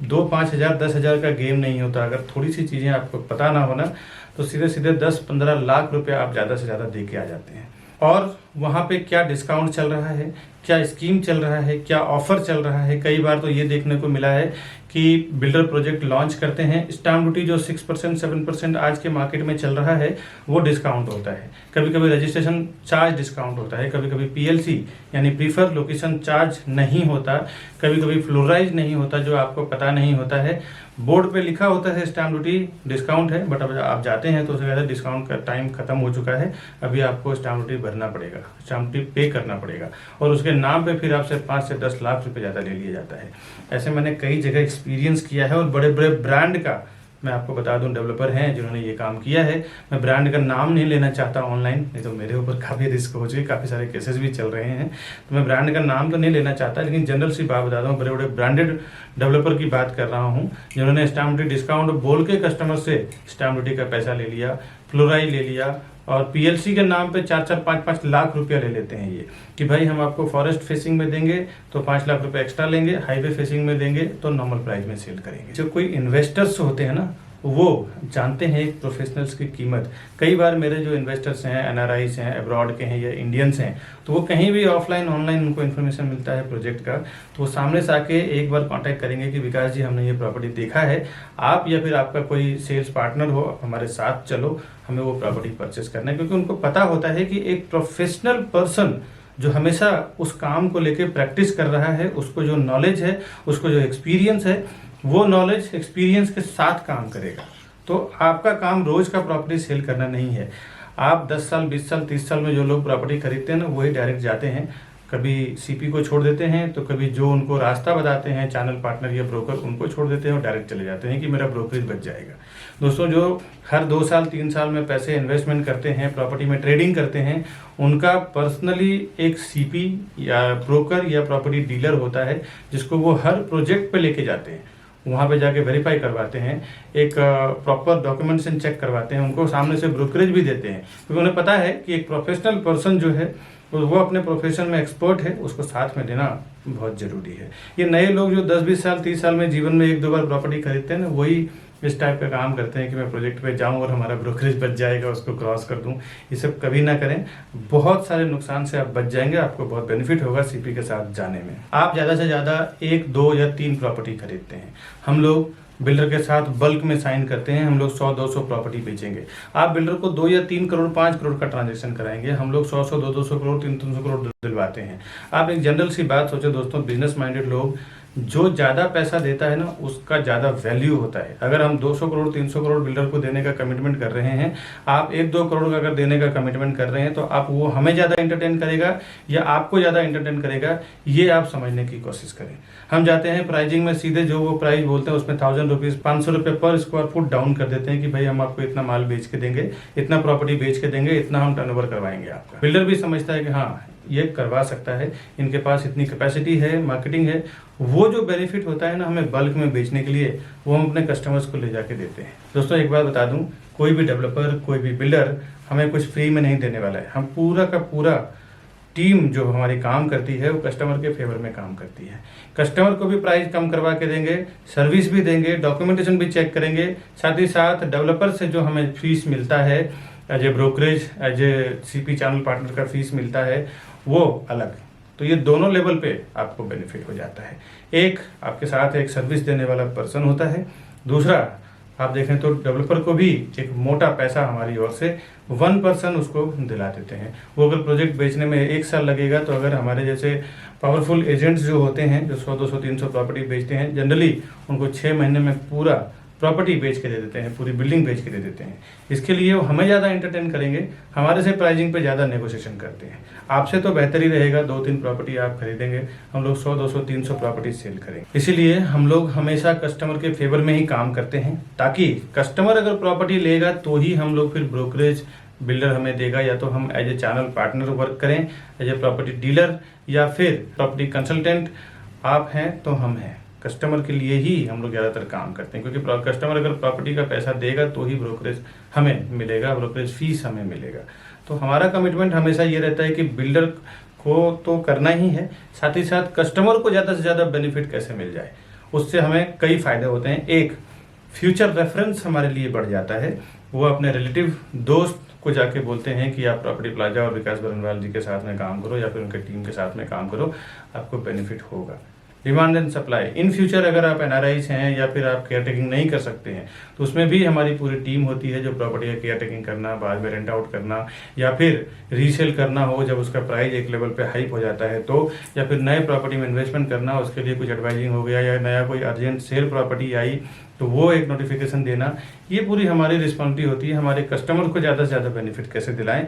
2-5 हज़ार 10 हज़ार का गेम नहीं होता। अगर थोड़ी सी चीज़ें आपको पता ना हो ना तो सीधे सीधे 10-15 लाख रुपए आप ज़्यादा से ज़्यादा दे के आ जाते हैं। और वहाँ पे क्या डिस्काउंट चल रहा है, क्या स्कीम चल रहा है, क्या ऑफर चल रहा है। कई बार तो ये देखने को मिला है कि बिल्डर प्रोजेक्ट लॉन्च करते हैं, स्टैम्प ड्यूटी जो 6% 7% आज के मार्केट में चल रहा है वो डिस्काउंट होता है। कभी कभी रजिस्ट्रेशन चार्ज डिस्काउंट होता है, कभी कभी पीएलसी यानी प्रीफर लोकेशन चार्ज नहीं होता, कभी कभी फ्लोराइज नहीं होता जो आपको पता नहीं होता है। बोर्ड पे लिखा होता है स्टैम्प ड्यूटी डिस्काउंट है, बट अब आप जाते हैं तो उससे ज़्यादा डिस्काउंट का टाइम खत्म हो चुका है। अभी आपको स्टैम्प ड्यूटी भरना पड़ेगा, स्टैम्प ड्यूटी पे करना पड़ेगा और उसके नाम पे फिर आपसे 5 से 10 लाख रुपए ज़्यादा ले लिया जाता है। ऐसे मैंने कई जगह एक्सपीरियंस किया है और बड़े बड़े ब्रांड का मैं आपको बता दूं डेवलपर हैं जिन्होंने ये काम किया है। मैं ब्रांड का नाम नहीं लेना चाहता ऑनलाइन, नहीं तो मेरे ऊपर काफ़ी रिस्क हो चुके, काफ़ी सारे केसेस भी चल रहे हैं, तो मैं ब्रांड का नाम तो नहीं लेना चाहता, लेकिन जनरल सी बात बता दूँ, बड़े बड़े ब्रांडेड डेवलपर की बात कर रहा हूँ जिन्होंने स्टैम्प ड्यूटी डिस्काउंट बोल के कस्टमर से स्टैम्प ड्यूटी का पैसा ले लिया, फ्लोराइज ले लिया और पीएलसी के नाम पे 4-4 5-5 लाख रुपया ले लेते हैं ये कि भाई हम आपको फॉरेस्ट फेसिंग में देंगे तो 5 लाख रुपए एक्स्ट्रा लेंगे, हाईवे फेसिंग में देंगे तो नॉर्मल प्राइस में सेल करेंगे। जो कोई इन्वेस्टर्स होते हैं ना वो जानते हैं एक प्रोफेशनल्स की कीमत। कई बार मेरे जो इन्वेस्टर्स हैं, एनआरआईस हैं, अब्रॉड के हैं या इंडियंस हैं, तो वो कहीं भी ऑफलाइन ऑनलाइन उनको इन्फॉर्मेशन मिलता है प्रोजेक्ट का, तो वो सामने से आके एक बार कांटेक्ट करेंगे कि विकास जी हमने ये प्रॉपर्टी देखा है, आप या फिर आपका कोई सेल्स पार्टनर हो हमारे साथ चलो, हमें वो प्रॉपर्टी परचेस करना है। क्योंकि उनको पता होता है कि एक प्रोफेशनल पर्सन जो हमेशा उस काम को लेके प्रैक्टिस कर रहा है, उसको जो नॉलेज है, उसको जो एक्सपीरियंस है, वो नॉलेज एक्सपीरियंस के साथ काम करेगा। तो आपका काम रोज का प्रॉपर्टी सेल करना नहीं है। आप 10 साल 20 साल 30 साल में जो लोग प्रॉपर्टी खरीदते हैं ना वही डायरेक्ट जाते हैं, कभी सीपी को छोड़ देते हैं तो कभी जो उनको रास्ता बताते हैं चैनल पार्टनर या ब्रोकर उनको छोड़ देते हैं और डायरेक्ट चले जाते हैं कि मेरा ब्रोकरेज बच जाएगा। दोस्तों जो हर 2 साल 3 साल में पैसे इन्वेस्टमेंट करते हैं, प्रॉपर्टी में ट्रेडिंग करते हैं, उनका पर्सनली एक सीपी या ब्रोकर या प्रॉपर्टी डीलर होता है जिसको वो हर प्रोजेक्ट पे लेके जाते हैं, वहाँ पे जाके वेरीफाई करवाते हैं, एक प्रॉपर डॉक्यूमेंटेशन चेक करवाते हैं, उनको सामने से ब्रोकरेज भी देते हैं, क्योंकि उन्हें पता है कि एक प्रोफेशनल पर्सन जो है वो अपने प्रोफेशन में एक्सपर्ट है, उसको साथ में देना बहुत ज़रूरी है। ये नए लोग जो 10-20 साल 30 साल में जीवन में 1-2 बार प्रॉपर्टी खरीदते हैं ना वही इस टाइप का काम करते हैं कि मैं प्रोजेक्ट पे जाऊं और हमारा ब्रोकरेज बच जाएगा, उसको क्रॉस कर दूं। ये सब कभी ना करें, बहुत सारे नुकसान से आप बच जाएंगे, आपको बहुत बेनिफिट होगा सीपी के साथ जाने में। आप ज़्यादा से ज़्यादा 1, 2 या 3 प्रॉपर्टी खरीदते हैं। हम लोग बिल्डर के साथ बल्क में साइन करते हैं, हम लोग 100-200 प्रॉपर्टी बेचेंगे। आप बिल्डर को 2 या 3 करोड़ 5 करोड़ का ट्रांजेक्शन कराएंगे, हम लोग 100-100 200 करोड़ 300 करोड़ दिलवाते हैं। आप एक जनरल सी बात सोचो दोस्तों, बिजनेस माइंडेड लोग, जो ज़्यादा पैसा देता है ना उसका ज़्यादा वैल्यू होता है। अगर हम 200 करोड़ 300 करोड़ बिल्डर को देने का कमिटमेंट कर रहे हैं, आप 1-2 करोड़ का अगर देने का कमिटमेंट कर रहे हैं, तो आप वो हमें ज़्यादा एंटरटेन करेगा या आपको ज़्यादा एंटरटेन करेगा, ये आप समझने की कोशिश करें। हम जाते हैं प्राइजिंग में सीधे जो वो प्राइस बोलते हैं उसमें 1000 रुपीज़ 500 रुपये पर स्क्वायर फुट डाउन कर देते हैं कि भाई हम आपको इतना माल बेच के देंगे, इतना प्रॉपर्टी बेच के देंगे, इतना हम टर्नओवर करवाएंगे आपका। बिल्डर भी समझता है कि हाँ ये करवा सकता है, इनके पास इतनी कैपेसिटी है, मार्केटिंग है। वो जो बेनिफिट होता है ना हमें बल्क में बेचने के लिए, वो हम अपने कस्टमर्स को ले जाके देते हैं। दोस्तों एक बात बता दूं, कोई भी डेवलपर, कोई भी बिल्डर हमें कुछ फ्री में नहीं देने वाला है। हम पूरा का पूरा टीम जो हमारी काम करती है वो कस्टमर के फेवर में काम करती है। कस्टमर को भी प्राइस कम करवा के देंगे, सर्विस भी देंगे, डॉक्यूमेंटेशन भी चेक करेंगे, साथ ही साथ डेवलपर से जो हमें फीस मिलता है as a brokerage, as a CP channel partner का फीस मिलता है, वो अलग। तो ये दोनों लेवल पे आपको बेनिफिट हो जाता है। एक आपके साथ एक सर्विस देने वाला पर्सन होता है, दूसरा आप देखें तो डेवलपर को भी एक मोटा पैसा हमारी ओर से 1% उसको दिला देते हैं। वो अगर प्रोजेक्ट बेचने में 1 साल लगेगा, तो अगर हमारे जैसे पावरफुल एजेंट्स जो होते हैं जो 100-200 300 प्रॉपर्टी बेचते हैं, जनरली उनको 6 महीने में पूरा प्रॉपर्टी बेच के दे देते हैं, पूरी बिल्डिंग बेच के दे देते हैं। इसके लिए वो हमें ज़्यादा एंटरटेन करेंगे, हमारे से प्राइसिंग पे ज़्यादा नेगोशिएशन करते हैं। आपसे तो बेहतर ही रहेगा, 2-3 प्रॉपर्टी आप खरीदेंगे, हम लोग 100-200 300 प्रॉपर्टी सेल करेंगे। इसीलिए हम लोग हमेशा कस्टमर के फेवर में ही काम करते हैं, ताकि कस्टमर अगर प्रॉपर्टी लेगा तो ही हम लोग फिर ब्रोकरेज बिल्डर हमें देगा, या तो हम as a channel partner work करें, एज ए प्रॉपर्टी डीलर या फिर प्रॉपर्टी कंसल्टेंट आप हैं तो हम हैं। कस्टमर के लिए ही हम लोग ज़्यादातर काम करते हैं, क्योंकि कस्टमर अगर प्रॉपर्टी का पैसा देगा तो ही ब्रोकरेज हमें मिलेगा, ब्रोकरेज फीस हमें मिलेगा। तो हमारा कमिटमेंट हमेशा ये रहता है कि बिल्डर को तो करना ही है, साथ ही साथ कस्टमर को ज़्यादा से ज़्यादा बेनिफिट कैसे मिल जाए, उससे हमें कई फ़ायदे होते हैं। एक, फ्यूचर रेफरेंस हमारे लिए बढ़ जाता है। वो अपने रिलेटिव दोस्त को जाके बोलते हैं कि आप प्रॉपर्टी प्लाजा और विकास बरनवाल जी के साथ में काम करो या फिर उनके टीम के साथ में काम करो, आपको बेनिफिट होगा। Demand and supply, in future अगर आप एनआरआईज हैं या फिर आप केयर टेकिंग नहीं कर सकते हैं, तो उसमें भी हमारी पूरी टीम होती है जो प्रॉपर्टी का केयर टेकिंग करना, बाद में रेंट आउट करना या फिर रीसेल करना हो जब उसका प्राइस एक लेवल पे हाइप हो जाता है तो, या फिर नए प्रॉपर्टी में इन्वेस्टमेंट करना, उसके लिए कुछ एडवाइजिंग हो गया या नया कोई अर्जेंट सेल प्रॉपर्टी आई तो वो एक नोटिफिकेशन देना, ये पूरी हमारी रिस्पॉन्सिबिलिटी होती है। हमारे कस्टमर को ज़्यादा से ज़्यादा बेनिफिट कैसे दिलाएं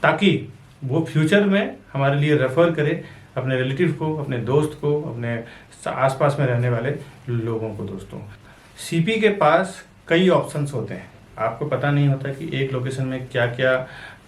ताकि वो फ्यूचर में हमारे लिए रेफर करे अपने रिलेटिव को, अपने दोस्त को, अपने आसपास में रहने वाले लोगों को। दोस्तों सीपी के पास कई ऑप्शंस होते हैं, आपको पता नहीं होता कि एक लोकेशन में क्या क्या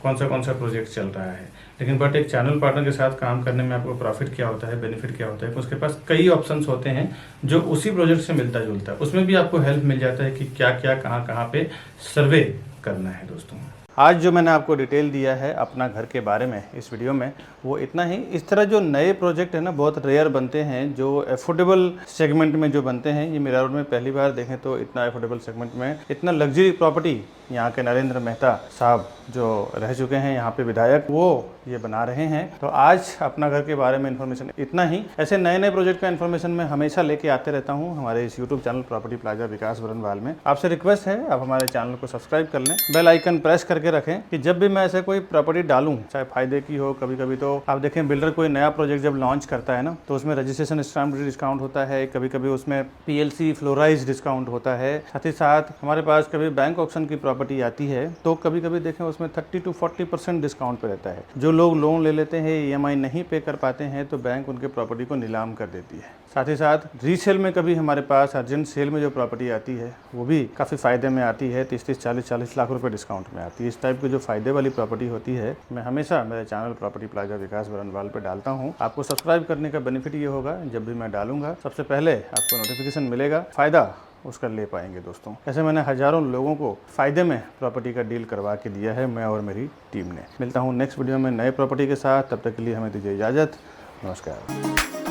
कौन सा प्रोजेक्ट चल रहा है, लेकिन बट एक चैनल पार्टनर के साथ काम करने में आपको प्रॉफिट क्या होता है, बेनिफिट क्या होता है, उसके पास कई ऑप्शंस होते हैं जो उसी प्रोजेक्ट से मिलता जुलता है। उसमें भी आपको हेल्प मिल जाता है कि क्या क्या कहाँ पे सर्वे करना है। दोस्तों आज जो मैंने आपको डिटेल दिया है अपना घर के बारे में इस वीडियो में, वो इतना ही। इस तरह जो नए प्रोजेक्ट है ना बहुत रेयर बनते हैं, जो अफोर्डेबल सेगमेंट में जो बनते हैं। ये मीरा रोड में पहली बार देखें तो इतना अफोर्डेबल सेगमेंट में इतना लग्जरी प्रॉपर्टी यहाँ के नरेंद्र मेहता साहब जो रह चुके हैं यहाँ पे विधायक, वो ये बना रहे हैं। तो आज अपना घर के बारे में इन्फॉर्मेशन इतना ही। ऐसे नए नए प्रोजेक्ट का इन्फॉर्मेशन मैं हमेशा लेके आते रहता हूँ हमारे इस यूट्यूब चैनल प्रॉपर्टी प्लाजा विकास बरनवाल में। आपसे रिक्वेस्ट है आप हमारे चैनल को सब्सक्राइब कर लें, बेल आइकन प्रेस करके रखें कि जब भी मैं ऐसे कोई प्रॉपर्टी डालूं, चाहे फायदे की हो, कभी कभी तो आप देखें बिल्डर कोई नया प्रोजेक्ट जब लॉन्च करता है ना तो उसमें रजिस्ट्रेशन स्टैम्प डिस्काउंट होता है, कभी कभी उसमें PLC फ्लोराइज डिस्काउंट होता है। साथ ही साथ हमारे पास कभी बैंक ऑप्शन की प्रॉपर्टी आती है तो कभी कभी देखें उसमें 30 to 40% डिस्काउंट पे रहता है। जो लोग लोन ले लेते हैं, EMI नहीं पे कर पाते हैं तो बैंक उनके प्रॉपर्टी को नीलाम कर देती है। साथ ही साथ रीसेल में कभी हमारे पास अर्जेंट सेल में जो प्रॉपर्टी आती है वो भी काफ़ी फ़ायदे में आती है, 30-30, 40-40 लाख रुपए डिस्काउंट में आती है। इस टाइप की जो फ़ायदे वाली प्रॉपर्टी होती है मैं हमेशा मेरे चैनल प्रॉपर्टी प्लाजा विकास बरनवाल पे डालता हूँ। आपको सब्सक्राइब करने का बेनिफिट ये होगा, जब भी मैं डालूंगा सबसे पहले आपको नोटिफिकेशन मिलेगा, फ़ायदा उसका ले पाएंगे। दोस्तों ऐसे मैंने हज़ारों लोगों को फ़ायदे में प्रॉपर्टी का डील करवा के दिया है, मैं और मेरी टीम ने। मिलता हूँ नेक्स्ट वीडियो में नए प्रॉपर्टी के साथ, तब तक के लिए हमें दीजिए इजाज़त। नमस्कार।